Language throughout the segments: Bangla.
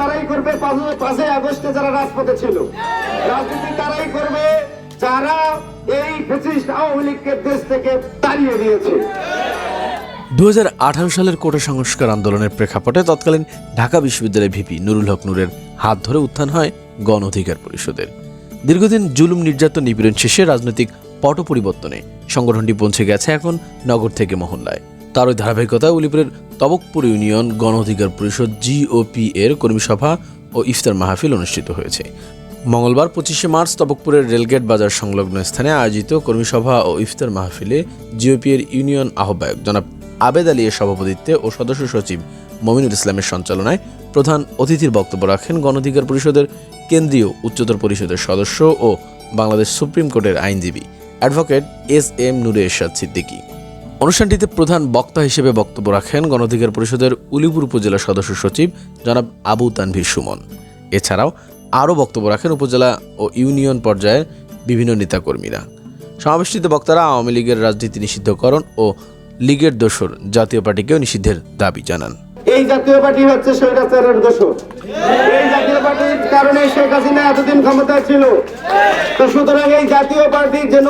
তারাই করবে 5ই আগস্টে যারা রাজপথে ছিল। রাজনীতি তারাই করবে যারা এই ফ্যাসিস্ট আওয়ামী লীগকে দেশ থেকে তাড়িয়ে দিয়েছে। 2018 সালের কোটা সংস্কার আন্দোলনের প্রেক্ষাপটে তৎকালীন ঢাকা বিশ্ববিদ্যালয়ের ভিপি নুরুল হক নূরের হাত ধরে উত্থান হয় গণ অধিকার পরিষদের। দীর্ঘদিন জুলুম নির্যাতন নিপীড়ন শেষে রাজনৈতিক পট পরিবর্তনে সংগঠনটি পৌঁছে গেছে এখন নগর থেকে মহল্লায়। তার ওই ধারাবাহিকতায় উলিপুরের তবকপুর ইউনিয়ন গণ অধিকার পরিষদ GOP এর কর্মী সভা ও ইফতার মাহফিল অনুষ্ঠিত হয়েছে। মঙ্গলবার 25শে মার্চ তবকপুরের রেলগেট বাজার সংলগ্ন স্থানে আয়োজিত কর্মী সভা ও ইফতার মাহফিলে GOP এর ইউনিয়ন আহ্বায়ক জনাব আবেদ আলী এর সভাপতিত্বে ও সদস্য সচিব মমিনুল ইসলামের সঞ্চালনায় প্রধান অতিথির বক্তব্য রাখেন গণ অধিকার পরিষদের কেন্দ্রীয় উচ্চতর পরিষদের সদস্য ও বাংলাদেশ সুপ্রিম কোর্টের আইনজীবী অ্যাডভোকেট SM নূরে এরশাদ সিদ্দিকী। অনুষ্ঠানটিতে প্রধান বক্তা হিসেবে বক্তব্য রাখেন গণ অধিকার পরিষদের উলিপুর উপজেলা সদস্য সচিব জনাব আবু তানভীর সুমন। এছাড়াও আরও বক্তব্য রাখেন উপজেলা ও ইউনিয়ন পর্যায়ের বিভিন্ন নেতাকর্মীরা। সমাবেশটিতে বক্তারা আওয়ামী লীগের রাজনীতি নিষিদ্ধকরণ ও লীগের দোসর জাতীয় পার্টিকেও নিষিদ্ধের দাবি জানান। এই জাতীয় পার্টি হচ্ছে স্বৈরাচারের দোসর। এই জাতীয় পার্টির কারণে শেখ হাসিনা এতদিন ক্ষমতায় ছিল। তো সুতরাং এই জাতীয় পার্টি যেন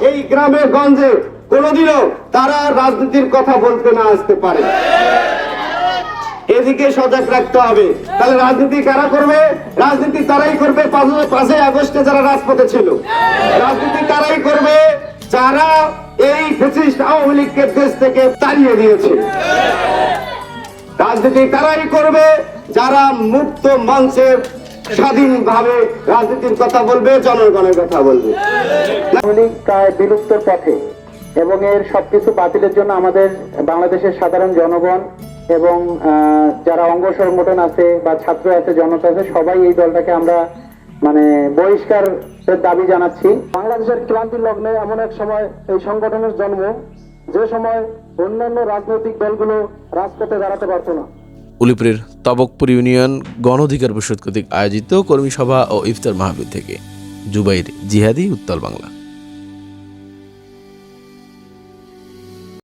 এই গ্রামে গঞ্জে কোনোদিনও তারা রাজনীতির কথা বলতে না আসতে পারে, এদিকে সজাগ রাখতে হবে। তাহলে রাজনীতি কারা করবে? রাজনীতি তারাই করবে 5ই আগস্টে যারা রাজপথে ছিল। রাজনীতি তারাই করবে যারা এই ফ্যাসিস্ট আওয়ামী লীগকে দেশ থেকে তাড়িয়ে দিয়েছে। রাজনীতি তারাই করবে যারা মুক্ত মঞ্চের স্বাধীনভাবে রাজনীতির কথা বলবে, জনগণের কথা বলবে। আওয়ামী লীগ প্রায় বিলুপ্তর পথে এবং এর সবকিছু বাতিলের জন্য আমাদের বাংলাদেশের সাধারণ জনগণ এবং যারা অঙ্গ সংগঠন আছে বা ছাত্র আছে, জনতা আছে, সবাই এই দলটাকে আমরা বহিষ্কারের দাবি জানাচ্ছি। বাংলাদেশের ক্রান্তি লগ্নে এমন এক সময় এই সংগঠনের জন্ম, যে সময় অন্যান্য রাজনৈতিক দলগুলো রাজপথে দাঁড়াতে পারত না। উলিপুরের তবকপুর ইউনিয়ন গণ অধিকার পরিষদ কর্তৃক আয়োজিত কর্মী সভা ও ইফতার মাহফিল থেকে জুবাইর জিহাদি, উত্তর বাংলা।